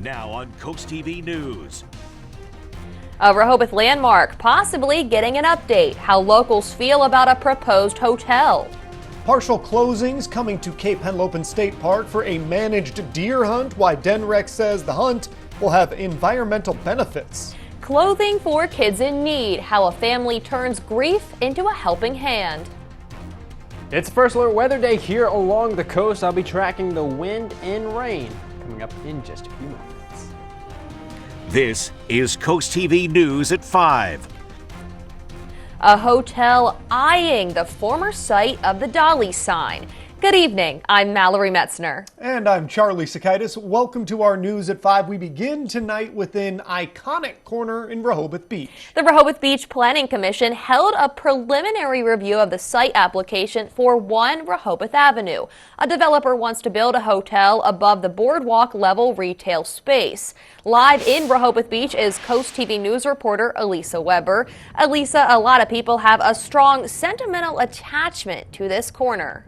Now on CoastTV News. A Rehoboth landmark possibly getting an update. How locals feel about a proposed hotel. Partial closings coming to Cape Henlopen State Park for a managed deer hunt. Why Denrex says the hunt will have environmental benefits. Clothing for kids in need. How a family turns grief into a helping hand. It's First Alert Weather Day here along the coast. I'll be tracking the wind and rain coming up in just a few moments. This is CoastTV News at 5. A hotel eyeing the former site of the Dolly sign. Good evening, I'm Mallory Metzner. And I'm Charlie Sakaitis. Welcome to our News at 5. We begin tonight with an iconic corner in Rehoboth Beach. The Rehoboth Beach Planning Commission held a preliminary review of the site application for 1 Rehoboth Avenue. A developer wants to build a hotel above the boardwalk level retail space. Live in Rehoboth Beach is Coast TV News reporter Elisa Weber. Elisa, a lot of people have a strong sentimental attachment to this corner.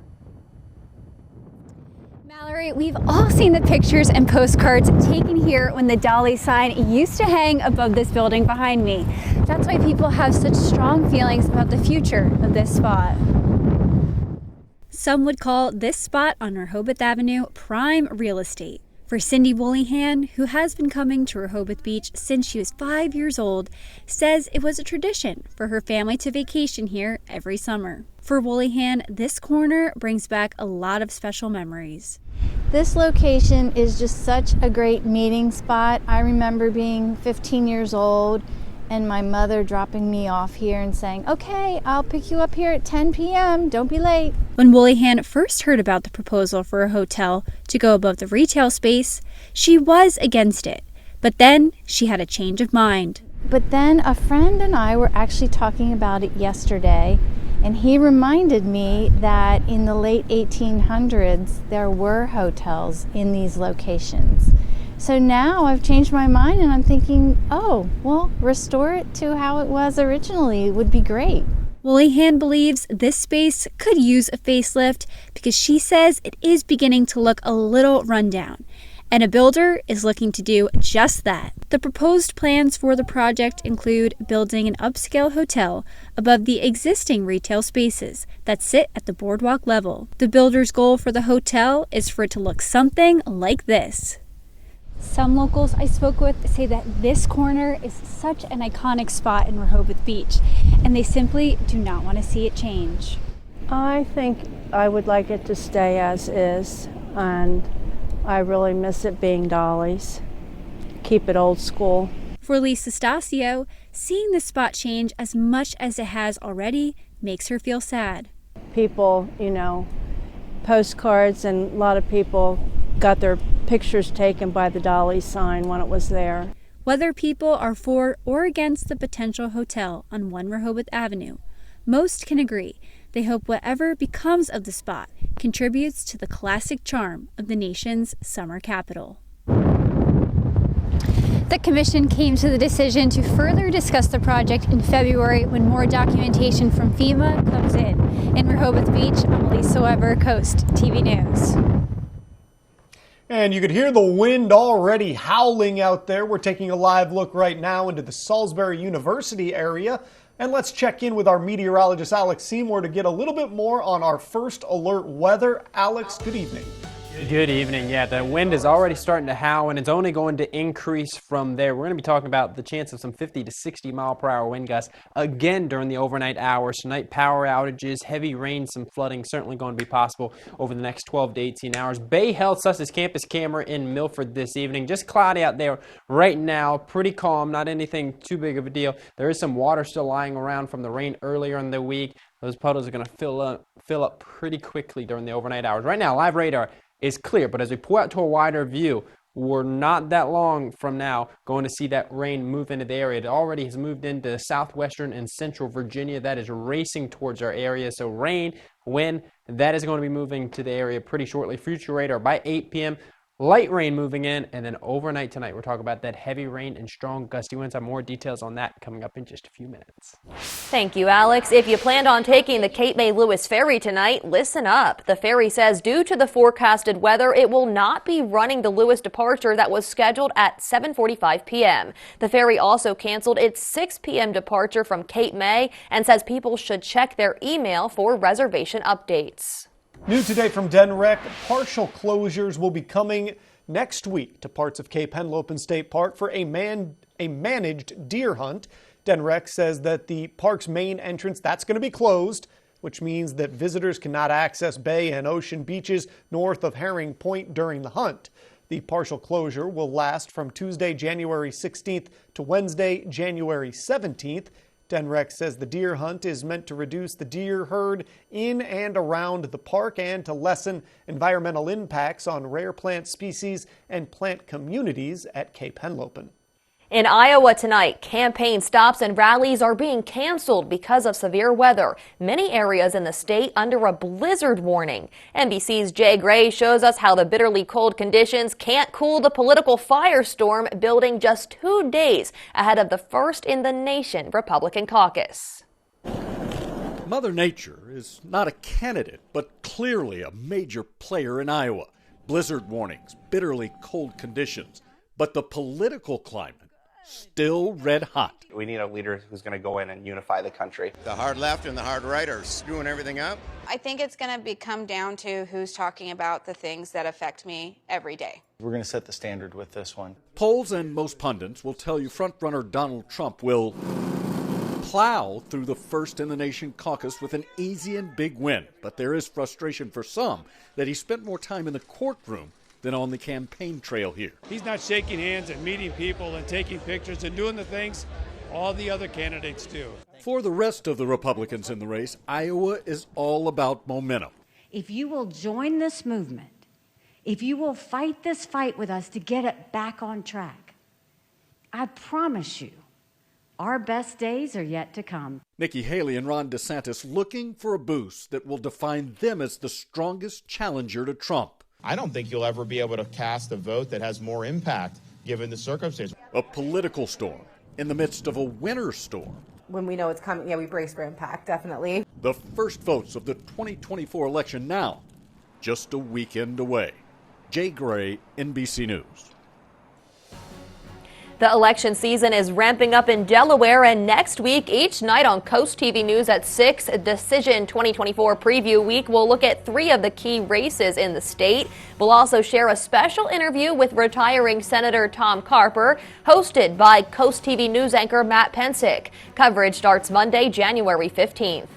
Mallory, we've all seen the pictures and postcards taken here when the Dolly sign used to hang above this building behind me. That's why people have such strong feelings about the future of this spot. Some would call this spot on Rehoboth Avenue prime real estate. For Cindy Woollyhan, who has been coming to Rehoboth Beach since she was 5 years old, says it was a tradition for her family to vacation here every summer. For Woollyhan, this corner brings back a lot of special memories. This location is just such a great meeting spot. I remember being 15 years old and my mother dropping me off here and saying, "Okay, I'll pick you up here at 10 p.m. Don't be late." When Woollyhan first heard about the proposal for a hotel to go above the retail space, she was against it. But then she had a change of mind. But then a friend and I were actually talking about it yesterday, and he reminded me that in the late 1800s, there were hotels in these locations. So now I've changed my mind and I'm thinking, oh, well, restore it to how it was originally would be great. Woollyhan believes this space could use a facelift because she says it is beginning to look a little rundown. And a builder is looking to do just that. The proposed plans for the project include building an upscale hotel above the existing retail spaces that sit at the boardwalk level. The builder's goal for the hotel is for it to look something like this. Some locals I spoke with say that this corner is such an iconic spot in Rehoboth Beach, and they simply do not want to see it change. I think I would like it to stay as is, and I really miss it being Dolly's. Keep it old school. For Lisa Stasio, seeing the spot change as much as it has already makes her feel sad. People, postcards, and a lot of people got their pictures taken by the Dolly sign when it was there. Whether people are for or against the potential hotel on 1 Rehoboth Avenue, most can agree they hope whatever becomes of the spot contributes to the classic charm of the nation's summer capital. The commission came to the decision to further discuss the project in February when more documentation from FEMA comes in. In Rehoboth Beach, I'm Elisa Weber, Coast TV News. And you could hear the wind already howling out there. We're taking a live look right now into the Salisbury University area. And let's check in with our meteorologist, Alex Seymour, to get a little bit more on our first alert weather. Alex, good evening. Good evening. Yeah, the wind is already starting to howl, and it's only going to increase from there. We're going to be talking about the chance of some 50 to 60 mile per hour wind gusts again during the overnight hours. Tonight, power outages, heavy rain, some flooding certainly going to be possible over the next 12 to 18 hours. Bay held Sussex campus camera in Milford this evening. Just cloudy out there right now. Pretty calm, not anything too big of a deal. There is some water still lying around from the rain earlier in the week. Those puddles are going to fill up pretty quickly during the overnight hours. Right now, live radar is clear, but as we pull out to a wider view, we're not that long from now going to see that rain move into the area. It already has moved into southwestern and central Virginia. That is racing towards our area. So rain, wind, that is going to be moving to the area pretty shortly. Future radar by 8 p.m. Light rain moving in, and then overnight tonight, we're talking about that heavy rain and strong gusty winds. I have more details on that coming up in just a few minutes. Thank you, Alex. If you planned on taking the Cape May Lewis ferry tonight, listen up. The ferry says due to the forecasted weather, it will not be running the Lewis departure that was scheduled at 7:45 p.m. The ferry also canceled its 6 p.m. departure from Cape May and says people should check their email for reservation updates. New today from DenRec, partial closures will be coming next week to parts of Cape Henlopen State Park for a managed deer hunt. DenRec says that the park's main entrance, that's going to be closed, which means that visitors cannot access bay and ocean beaches north of Herring Point during the hunt. The partial closure will last from Tuesday, January 16th to Wednesday, January 17th. DenRec says the deer hunt is meant to reduce the deer herd in and around the park and to lessen environmental impacts on rare plant species and plant communities at Cape Henlopen. In Iowa tonight, campaign stops and rallies are being canceled because of severe weather. Many areas in the state under a blizzard warning. NBC's Jay Gray shows us how the bitterly cold conditions can't cool the political firestorm building just 2 days ahead of the first in the nation Republican caucus. Mother Nature is not a candidate, but clearly a major player in Iowa. Blizzard warnings, bitterly cold conditions, but the political climate still red hot. We need a leader who's going to go in and unify the country. The hard left and the hard right are screwing everything up. I think it's going to come down to who's talking about the things that affect me every day. We're going to set the standard with this one. Polls and most pundits will tell you frontrunner Donald Trump will plow through the first in the nation caucus with an easy and big win. But there is frustration for some that he spent more time in the courtroom than on the campaign trail here. He's not shaking hands and meeting people and taking pictures and doing the things all the other candidates do. For the rest of the Republicans in the race, Iowa is all about momentum. If you will join this movement, if you will fight this fight with us to get it back on track, I promise you, our best days are yet to come. Nikki Haley and Ron DeSantis looking for a boost that will define them as the strongest challenger to Trump. I don't think you'll ever be able to cast a vote that has more impact given the circumstances. A political storm in the midst of a winter storm. When we know it's coming, we brace for impact, definitely. The first votes of the 2024 election now, just a weekend away. Jay Gray, NBC News. The election season is ramping up in Delaware, and next week, each night on CoastTV News at 6, Decision 2024 Preview Week, we'll look at 3 of the key races in the state. We'll also share a special interview with retiring Senator Tom Carper, hosted by CoastTV News anchor Matt Pensick. Coverage starts Monday, January 15th.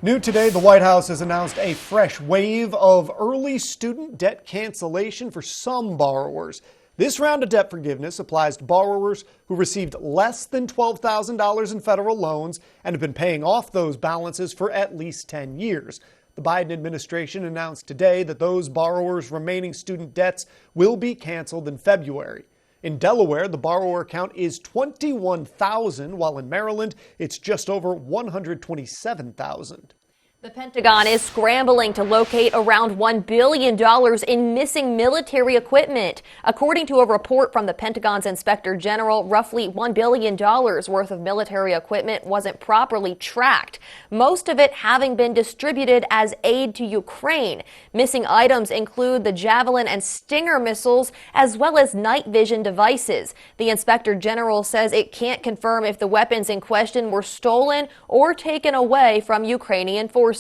New today, the White House has announced a fresh wave of early student debt cancellation for some borrowers. This round of debt forgiveness applies to borrowers who received less than $12,000 in federal loans and have been paying off those balances for at least 10 years. The Biden administration announced today that those borrowers' remaining student debts will be canceled in February. In Delaware, the borrower count is 21,000, while in Maryland, it's just over 127,000. The Pentagon is scrambling to locate around $1 billion in missing military equipment. According to a report from the Pentagon's Inspector General, roughly $1 billion worth of military equipment wasn't properly tracked, most of it having been distributed as aid to Ukraine. Missing items include the Javelin and Stinger missiles, as well as night vision devices. The Inspector General says it can't confirm if the weapons in question were stolen or taken away from Ukrainian forces.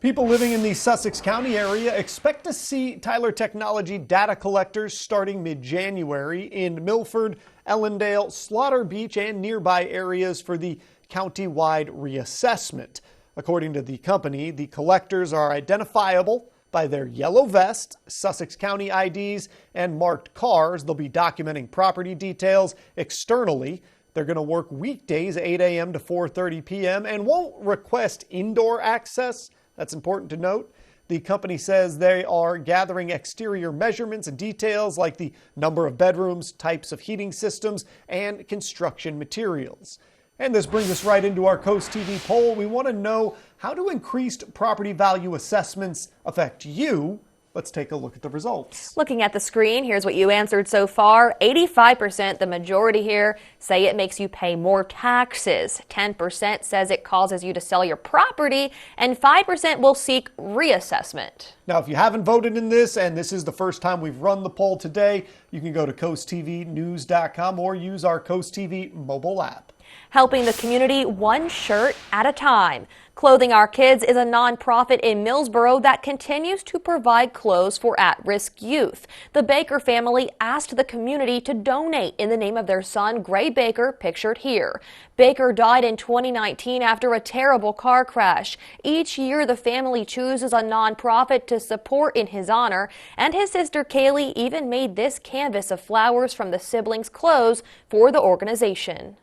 People living in the Sussex County area expect to see Tyler Technology data collectors starting mid-January in Milford, Ellendale, Slaughter Beach, and nearby areas for the county-wide reassessment. According to the company, the collectors are identifiable by their yellow vest, Sussex County IDs, and marked cars. They'll be documenting property details externally. They're going to work weekdays 8 a.m. to 4:30 p.m. and won't request indoor access. That's important to note. The company says they are gathering exterior measurements and details like the number of bedrooms, types of heating systems, and construction materials. And this brings us right into our CoastTV poll. We want to know, how do increased property value assessments affect you? Let's take a look at the results. Looking at the screen, here's what you answered so far. 85%, the majority here, say it makes you pay more taxes. 10% says it causes you to sell your property, and 5% will seek reassessment. Now, if you haven't voted in this, and this is the first time we've run the poll today, you can go to CoastTVnews.com or use our Coast TV mobile app. Helping the community one shirt at a time. Clothing Our Kids is a nonprofit in Millsboro that continues to provide clothes for at-risk youth. The Baker family asked the community to donate in the name of their son, Gray Baker, pictured here. Baker died in 2019 after a terrible car crash. Each year, the family chooses a nonprofit to support in his honor, and his sister Kaylee even made this canvas of flowers from the siblings' clothes for the organization.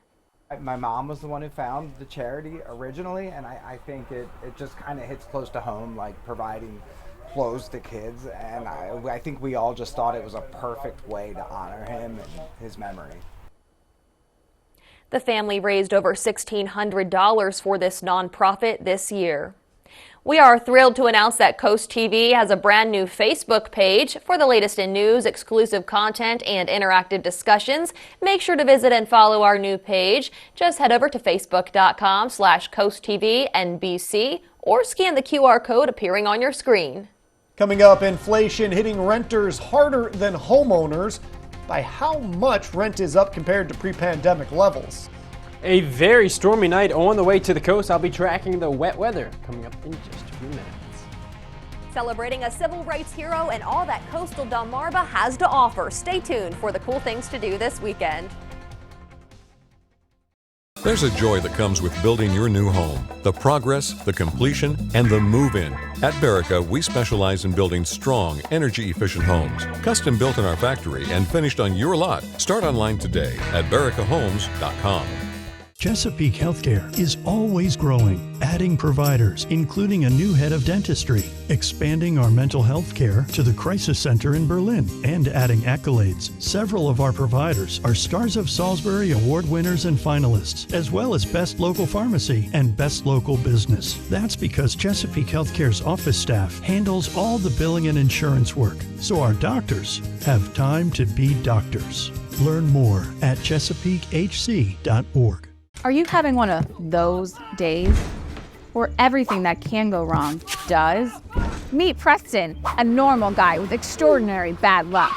My mom was the one who found the charity originally, and I think it just kind of hits close to home, like providing clothes to kids, and I think we all just thought it was a perfect way to honor him and his memory. The family raised over $1,600 for this nonprofit this year. We are thrilled to announce that Coast TV has a brand new Facebook page for the latest in news, exclusive content, and interactive discussions. Make sure to visit and follow our new page. Just head over to facebook.com/CoastTVNBC or scan the QR code appearing on your screen. Coming up, inflation hitting renters harder than homeowners. By how much rent is up compared to pre-pandemic levels? A very stormy night on the way to the coast. I'll be tracking the wet weather coming up in just a few minutes. Celebrating a civil rights hero and all that coastal Delmarva has to offer. Stay tuned for the cool things to do this weekend. There's a joy that comes with building your new home. The progress, the completion, and the move-in. At Berica, we specialize in building strong, energy-efficient homes. Custom built in our factory and finished on your lot. Start online today at bericahomes.com. Chesapeake Healthcare is always growing, adding providers, including a new head of dentistry, expanding our mental health care to the Crisis Center in Berlin, and adding accolades. Several of our providers are Stars of Salisbury Award winners and finalists, as well as Best Local Pharmacy and Best Local Business. That's because Chesapeake Healthcare's office staff handles all the billing and insurance work, so our doctors have time to be doctors. Learn more at chesapeakehc.org. Are you having one of those days where everything that can go wrong does? Meet Preston, a normal guy with extraordinary bad luck.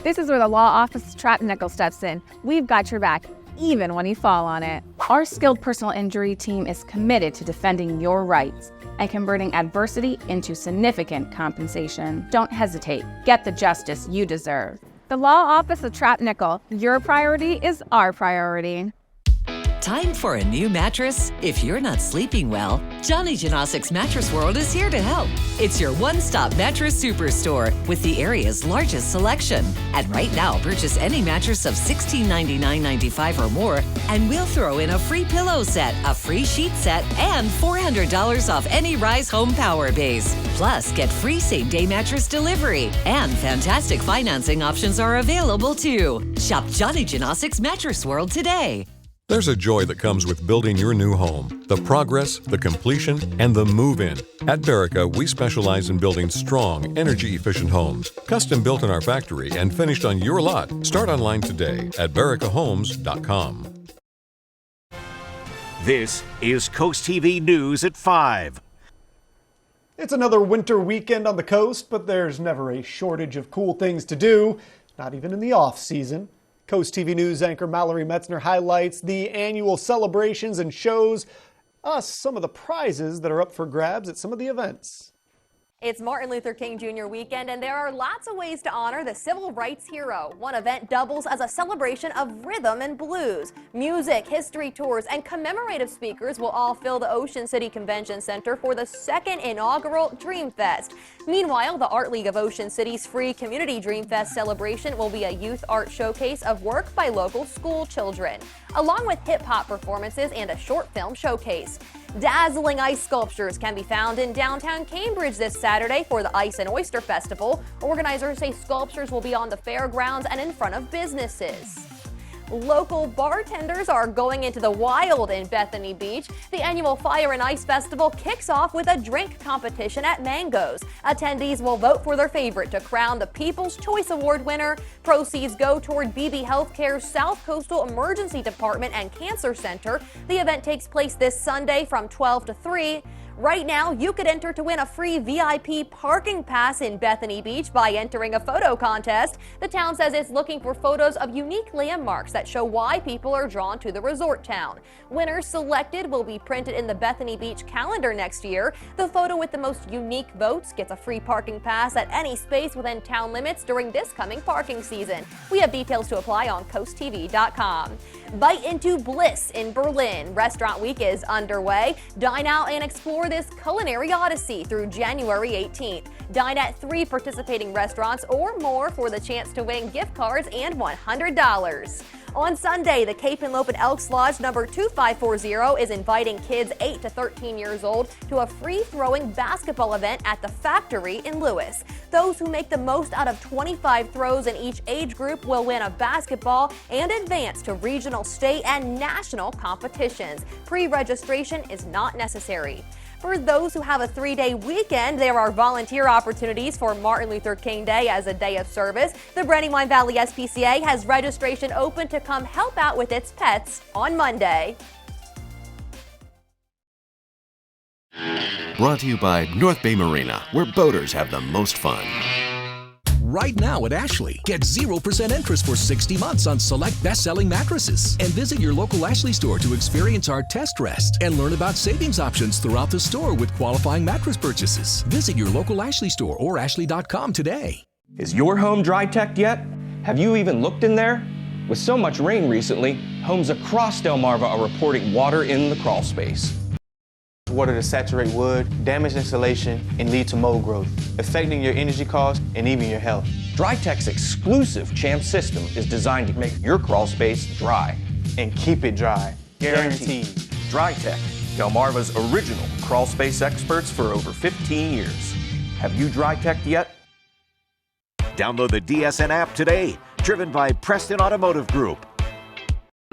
This is where the law office trap nickel steps in. We've got your back, even when you fall on it. Our skilled personal injury team is committed to defending your rights and converting adversity into significant compensation. Don't hesitate. Get the justice you deserve. The law office of Trap Nickel. Your priority is our priority. Time for a new mattress? If you're not sleeping well, Johnny Janosik's Mattress World is here to help. It's your one-stop mattress superstore with the area's largest selection. And right now, purchase any mattress of $1699.95 or more, and we'll throw in a free pillow set, a free sheet set, and $400 off any Rise Home Power Base. Plus, get free same-day mattress delivery. And fantastic financing options are available too. Shop Johnny Janosik's Mattress World today. There's a joy that comes with building your new home. The progress, the completion, and the move-in. At Berica, we specialize in building strong, energy-efficient homes. Custom built in our factory and finished on your lot. Start online today at bericahomes.com. This is Coast TV News at 5. It's another winter weekend on the coast, but there's never a shortage of cool things to do, not even in the off-season. Coast TV News anchor Mallory Metzner highlights the annual celebrations and shows us some of the prizes that are up for grabs at some of the events. It's Martin Luther King Jr. weekend, and there are lots of ways to honor the civil rights hero. One event doubles as a celebration of rhythm and blues. Music, history tours, and commemorative speakers will all fill the Ocean City Convention Center for the second inaugural Dream Fest. Meanwhile, the Art League of Ocean City's free Community Dream Fest celebration will be a youth art showcase of work by local school children, along with hip-hop performances and a short film showcase. Dazzling ice sculptures can be found in downtown Cambridge this Saturday for the Ice and Oyster Festival. Organizers say sculptures will be on the fairgrounds and in front of businesses. Local bartenders are going into the wild in Bethany Beach. The annual Fire and Ice Festival kicks off with a drink competition at Mango's. Attendees will vote for their favorite to crown the People's Choice Award winner. Proceeds go toward BB Healthcare's South Coastal Emergency Department and Cancer Center. The event takes place this Sunday from 12 to 3. Right now, you could enter to win a free VIP parking pass in Bethany Beach by entering a photo contest. The town says it's looking for photos of unique landmarks that show why people are drawn to the resort town. Winners selected will be printed in the Bethany Beach calendar next year. The photo with the most unique votes gets a free parking pass at any space within town limits during this coming parking season. We have details to apply on CoastTV.com. Bite into bliss in Berlin. Restaurant Week is underway. Dine out and explore this culinary odyssey through January 18th. Dine at 3 participating restaurants or more for the chance to win gift cards and $100. On Sunday, the Cape and Lopen Elks Lodge number 2540 is inviting kids 8 to 13 years old to a free-throwing basketball event at the Factory in Lewis. Those who make the most out of 25 throws in each age group will win a basketball and advance to regional, state, and national competitions. Pre-registration is not necessary. For those who have a 3-day weekend, there are volunteer opportunities for Martin Luther King Day as a day of service. The Brandywine Valley SPCA has registration open to come help out with its pets on Monday. Brought to you by North Bay Marina, where boaters have the most fun. Right now at Ashley, get 0% interest for 60 months on select best-selling mattresses. And visit your local Ashley store to experience our test rest and learn about savings options throughout the store with qualifying mattress purchases. Visit your local Ashley store or ashley.com today. Is your home dry-teched yet? Have you even looked in there? With so much rain recently, homes across Delmarva are reporting water in the crawl space. Water to saturate wood, damage insulation, and lead to mold growth, affecting your energy costs and even your health. Drytech's exclusive CHAMP system is designed to make your crawl space dry. And keep it dry. Guaranteed. Drytech, Delmarva's original crawl space experts for over 15 years. Have you Dryteched yet? Download the DSN app today. Driven by Preston Automotive Group.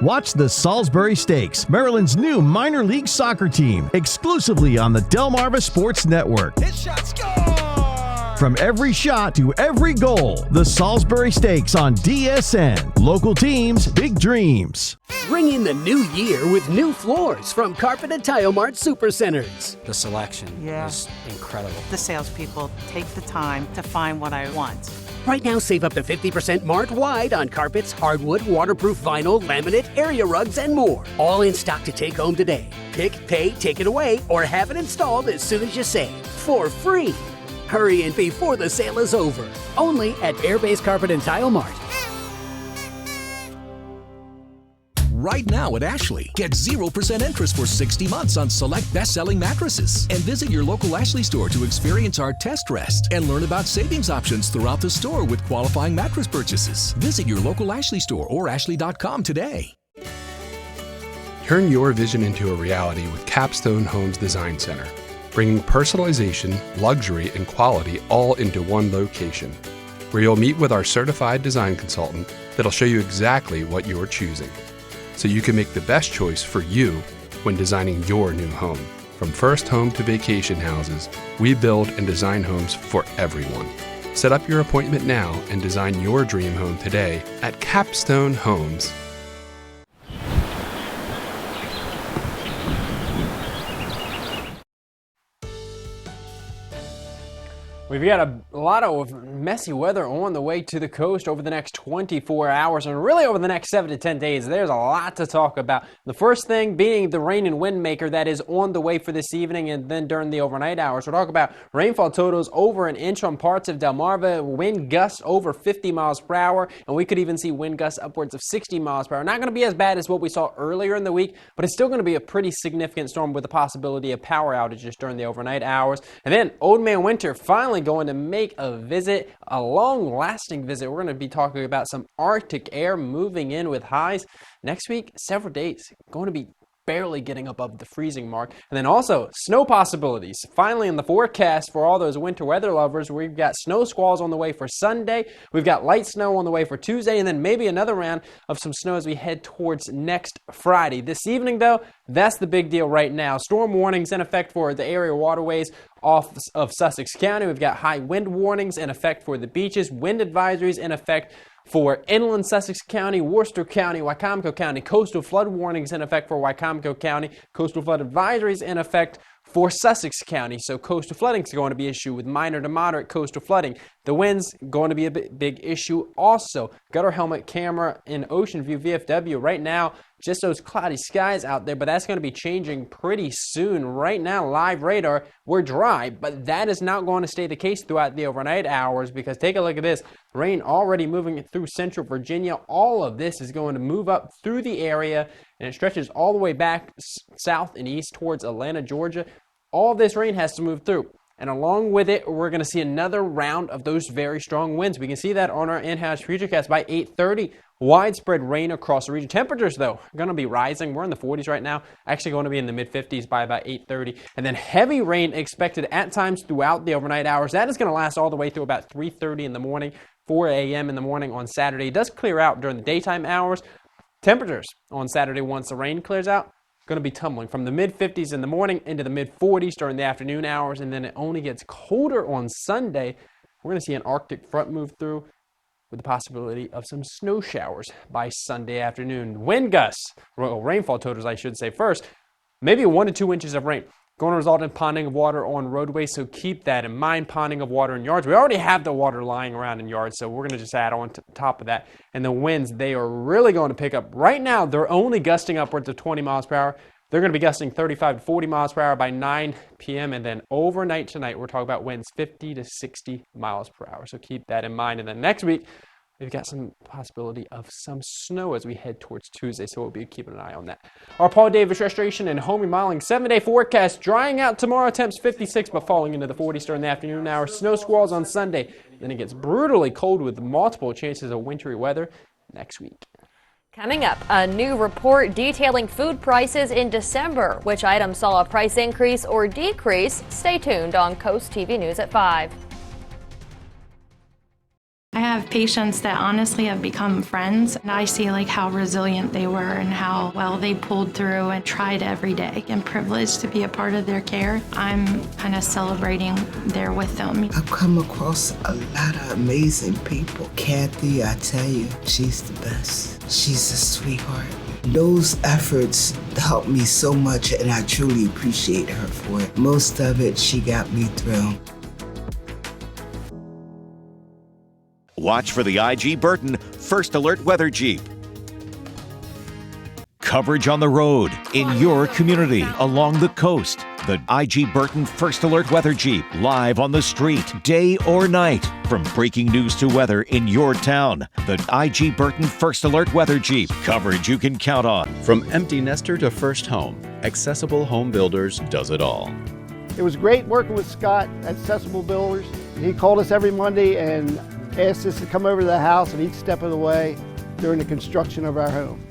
Watch the Salisbury Stakes, Maryland's new minor league soccer team, exclusively on the Delmarva Sports Network. Hit shot, score! From every shot to every goal, the Salisbury Stakes on DSN. Local teams, big dreams. Bring in the new year with new floors from Carpet and Tile Mart Supercenters. The selection is incredible. The salespeople take the time to find what I want. Right now, save up to 50% Mart-wide on carpets, hardwood, waterproof vinyl, laminate, area rugs, and more. All in stock to take home today. Pick, pay, take it away, or have it installed as soon as you save. For free. Hurry in before the sale is over. Only at Airbase Carpet and Tile Mart. Right now at Ashley, get 0% interest for 60 months on select best-selling mattresses. And visit your local Ashley store to experience our test rest and learn about savings options throughout the store with qualifying mattress purchases. Visit your local Ashley store or ashley.com today. Turn your vision into a reality with Capstone Homes Design Center, bringing personalization, luxury, and quality all into one location, where you'll meet with our certified design consultant that'll show you exactly what you're choosing, so you can make the best choice for you when designing your new home. From first home to vacation houses, we build and design homes for everyone. Set up your appointment now and design your dream home today at Capstone Homes. We've got a lot of messy weather on the way to the coast over the next 24 hours and really over the next 7 to 10 days. There's a lot to talk about. The first thing being the rain and wind maker that is on the way for this evening and then during the overnight hours. We'll talk about rainfall totals over an inch on parts of Delmarva, wind gusts over 50 miles per hour, and we could even see wind gusts upwards of 60 miles per hour. Not going to be as bad as what we saw earlier in the week, but it's still going to be a pretty significant storm with the possibility of power outages during the overnight hours. And then Old Man Winter finally going to make a visit, a long-lasting visit. We're going to be talking about some Arctic air moving in with highs next week, several days. Going to be barely getting above the freezing mark. And then also snow possibilities. Finally in the forecast for all those winter weather lovers, we've got snow squalls on the way for Sunday. We've got light snow on the way for Tuesday, and then maybe another round of some snow as we head towards next Friday. This evening though, that's the big deal right now. Storm warnings in effect for the area waterways off of Sussex County. We've got high wind warnings in effect for the beaches, wind advisories in effect for inland Sussex County, Worcester County, Wycomico County, coastal flood warnings in effect for Wycomico County, coastal flood advisories in effect for Sussex County. So coastal flooding is going to be an issue with minor to moderate coastal flooding. The winds going to be a big issue also. Gutter helmet camera in Ocean View VFW right now, just those cloudy skies out there, but that's going to be changing pretty soon. Right now, live radar, we're dry, but that is not going to stay the case throughout the overnight hours because take a look at this. Rain already moving through central Virginia. All of this is going to move up through the area and it stretches all the way back south and east towards Atlanta, Georgia. All of this rain has to move through. And along with it, we're going to see another round of those very strong winds. We can see that on our in-house futurecast by 8:30. Widespread rain across the region. Temperatures, though, are going to be rising. We're in the 40s right now. Actually going to be in the mid-50s by about 8:30. And then heavy rain expected at times throughout the overnight hours. That is going to last all the way through about 3:30 in the morning, 4 a.m. in the morning on Saturday. It does clear out during the daytime hours. Temperatures on Saturday, once the rain clears out, going to be tumbling from the mid-50s in the morning into the mid-40s during the afternoon hours, and then it only gets colder on Sunday. We're going to see an Arctic front move through with the possibility of some snow showers by Sunday afternoon. Wind gusts, well, rainfall totals I should say first, maybe 1 to 2 inches of rain. Going to result in ponding of water on roadways, so keep that in mind. Ponding of water in yards. We already have the water lying around in yards, so we're going to just add on to top of that. And the winds, they are really going to pick up. Right now, they're only gusting upwards of 20 miles per hour. They're going to be gusting 35 to 40 miles per hour by 9 p.m. And then overnight tonight, we're talking about winds 50 to 60 miles per hour. So keep that in mind. And then next week, we've got some possibility of some snow as we head towards Tuesday, so we'll be keeping an eye on that. Our Paul Davis Restoration and Home Remodeling 7-day forecast. Drying out tomorrow, temps 56, but falling into the 40s during the afternoon hours. Snow squalls on Sunday. Then it gets brutally cold with multiple chances of wintry weather next week. Coming up, a new report detailing food prices in December. Which items saw a price increase or decrease? Stay tuned on Coast TV News at 5. I have patients that honestly have become friends, and I see like how resilient they were and how well they pulled through and tried every day. I'm privileged to be a part of their care. I'm kind of celebrating there with them. I've come across a lot of amazing people. Kathy, I tell you, she's the best. She's a sweetheart. Those efforts helped me so much, and I truly appreciate her for it. Most of it, she got me through. Watch for the IG Burton First Alert Weather Jeep. Coverage on the road, in your community, along the coast. The IG Burton First Alert Weather Jeep, live on the street, day or night. From breaking news to weather in your town. The IG Burton First Alert Weather Jeep, coverage you can count on. From empty nester to first home, Accessible Home Builders does it all. It was great working with Scott at Accessible Builders. He called us every Monday and asked us to come over to the house at each step of the way during the construction of our home.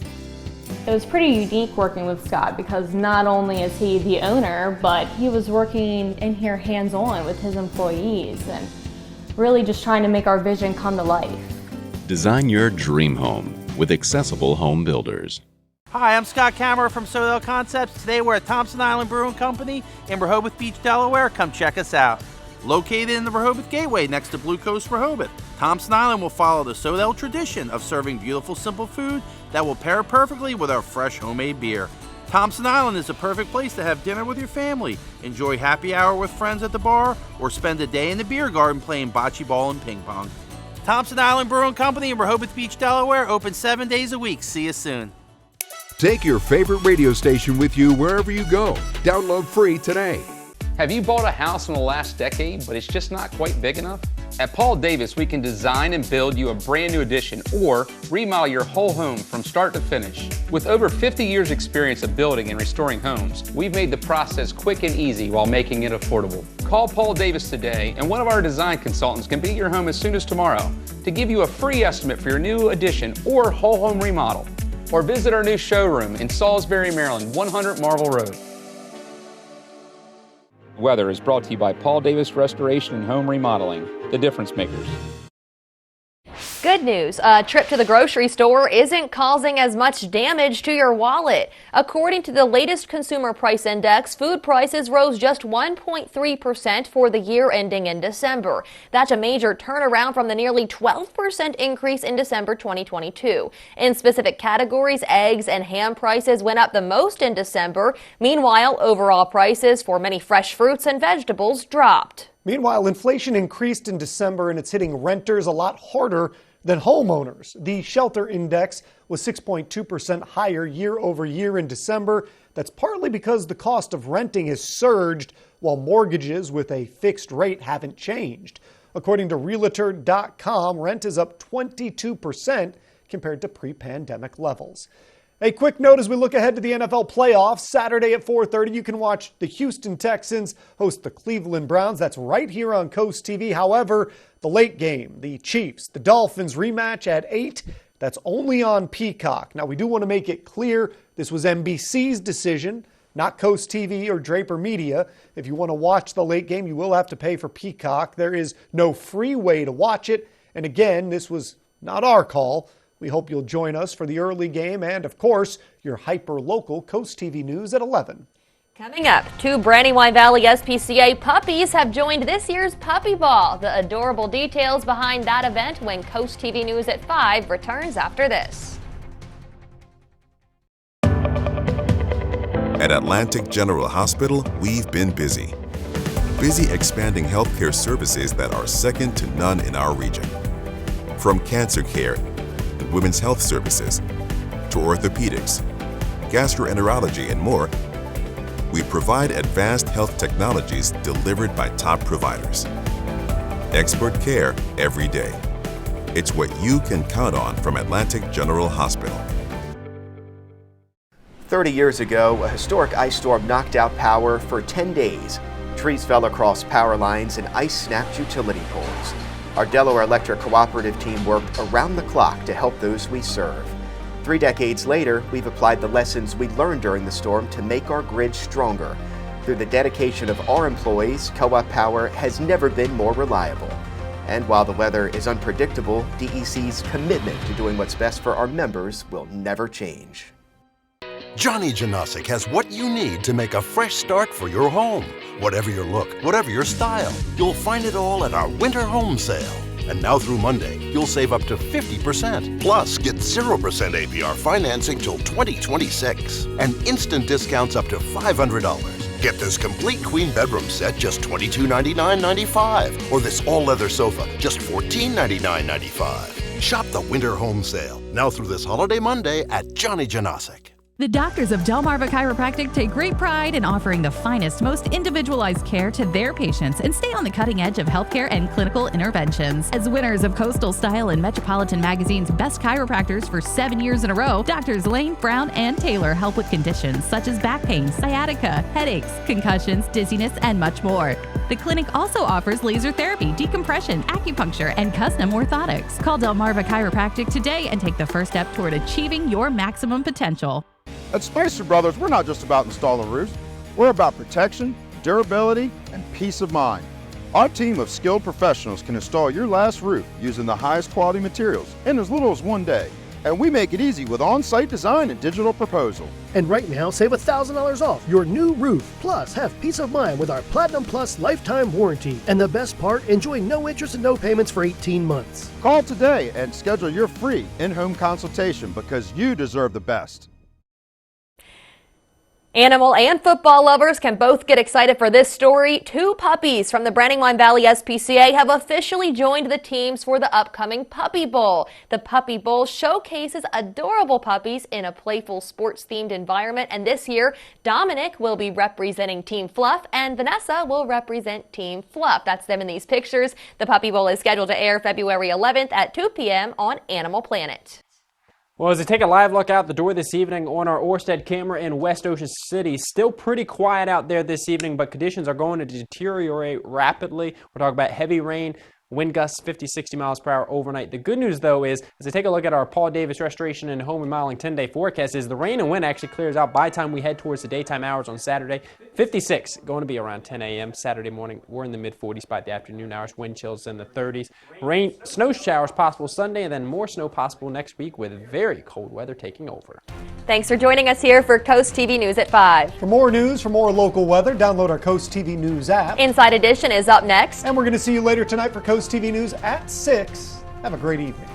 It was pretty unique working with Scott because not only is he the owner, but he was working in here hands-on with his employees and really just trying to make our vision come to life. Design your dream home with Accessible Home Builders. Hi, I'm Scott Kammerer from Sodell Concepts. Today we're at Thompson Island Brewing Company in Rehoboth Beach, Delaware. Come check us out. Located in the Rehoboth Gateway next to Blue Coast Rehoboth, Thompson Island will follow the Sodell tradition of serving beautiful, simple food that will pair perfectly with our fresh homemade beer. Thompson Island is the perfect place to have dinner with your family, enjoy happy hour with friends at the bar, or spend a day in the beer garden playing bocce ball and ping pong. Thompson Island Brewing Company in Rehoboth Beach, Delaware, open 7 days a week. See you soon. Take your favorite radio station with you wherever you go. Download free today. Have you bought a house in the last decade, but it's just not quite big enough? At Paul Davis, we can design and build you a brand new addition or remodel your whole home from start to finish. With over 50 years experience of building and restoring homes, we've made the process quick and easy while making it affordable. Call Paul Davis today, and one of our design consultants can be at your home as soon as tomorrow to give you a free estimate for your new addition or whole home remodel. or visit our new showroom in Salisbury, Maryland, 100 Marvel Road. Weather is brought to you by Paul Davis Restoration and Home Remodeling, the difference makers. Good news, a trip to the grocery store isn't causing as much damage to your wallet. According to the latest Consumer Price Index, food prices rose just 1.3% for the year ending in December. That's a major turnaround from the nearly 12% increase in December 2022. In specific categories, eggs and ham prices went up the most in December. Meanwhile, overall prices for many fresh fruits and vegetables dropped. Meanwhile, inflation increased in December and it's hitting renters a lot harder than homeowners. The shelter index was 6.2% higher year over year in December. That's partly because the cost of renting has surged while mortgages with a fixed rate haven't changed. According to Realtor.com, rent is up 22% compared to pre-pandemic levels. A quick note as we look ahead to the NFL playoffs. Saturday at 4:30, you can watch the Houston Texans host the Cleveland Browns. That's right here on CoastTV. However, the late game, the Chiefs, the Dolphins rematch at 8, that's only on Peacock. Now, we do want to make it clear this was NBC's decision, not CoastTV or Draper Media. If you want to watch the late game, you will have to pay for Peacock. There is no free way to watch it. And again, this was not our call. We hope you'll join us for the early game and, of course, your hyper-local CoastTV news at 11. Coming up, 2 Brandywine Valley SPCA puppies have joined this year's Puppy Ball. The adorable details behind that event when CoastTV News at 5 returns after this. At Atlantic General Hospital, we've been busy. Busy expanding healthcare services that are second to none in our region. From cancer care, women's health services, to orthopedics, gastroenterology, and more, we provide advanced health technologies delivered by top providers. Expert care every day. It's what you can count on from Atlantic General Hospital. 30 years ago, a historic ice storm knocked out power for 10 days. Trees fell across power lines and ice snapped utility poles. Our Delaware Electric Cooperative team worked around the clock to help those we serve. 3 decades later, we've applied the lessons we learned during the storm to make our grid stronger. Through the dedication of our employees, Co-op Power has never been more reliable. And while the weather is unpredictable, DEC's commitment to doing what's best for our members will never change. Johnny Janosic has what you need to make a fresh start for your home. Whatever your look, whatever your style, you'll find it all at our winter home sale. And now through Monday, you'll save up to 50%. Plus, get 0% APR financing till 2026. And instant discounts up to $500. Get this complete queen bedroom set just $2299.95. Or this all-leather sofa just $1499.95. Shop the winter home sale, now through this holiday Monday at Johnny Janosic. The doctors of Delmarva Chiropractic take great pride in offering the finest, most individualized care to their patients and stay on the cutting edge of healthcare and clinical interventions. As winners of Coastal Style and Metropolitan Magazine's Best Chiropractors for 7 years in a row, Doctors Lane, Brown, and Taylor help with conditions such as back pain, sciatica, headaches, concussions, dizziness, and much more. The clinic also offers laser therapy, decompression, acupuncture, and custom orthotics. Call Delmarva Chiropractic today and take the first step toward achieving your maximum potential. At Spicer Brothers, we're not just about installing roofs. We're about protection, durability, and peace of mind. Our team of skilled professionals can install your last roof using the highest quality materials in as little as 1 day. And we make it easy with on-site design and digital proposal. And right now, save $1,000 off your new roof. Plus, have peace of mind with our Platinum Plus lifetime warranty. And the best part, enjoy no interest and no payments for 18 months. Call today and schedule your free in-home consultation because you deserve the best. Animal and football lovers can both get excited for this story. 2 puppies from the Brandywine Valley SPCA have officially joined the teams for the upcoming Puppy Bowl. The Puppy Bowl showcases adorable puppies in a playful sports-themed environment, and this year, Dominic will be representing Team Fluff and Vanessa will represent Team Fluff. That's them in these pictures. The Puppy Bowl is scheduled to air February 11th at 2 p.m. on Animal Planet. Well, as we take a live look out the door this evening on our Orsted camera in West Ocean City, still pretty quiet out there this evening, but conditions are going to deteriorate rapidly. We're talking about heavy rain, Wind gusts 50, 60 miles per hour overnight. The good news, though, is as I take a look at our Paul Davis Restoration and Home Remodeling 10-day forecast, is the rain and wind actually clears out by the time we head towards the daytime hours on Saturday. 56 going to be around 10 a.m. Saturday morning. We're in the mid-40s by the afternoon hours. Wind chills in the 30s. Rain, snow showers possible Sunday, and then more snow possible next week with very cold weather taking over. Thanks for joining us here for Coast TV News at 5. For more news, for more local weather, download our Coast TV News app. Inside Edition is up next. And we're going to see you later tonight for Coast TV News at 6. Have a great evening.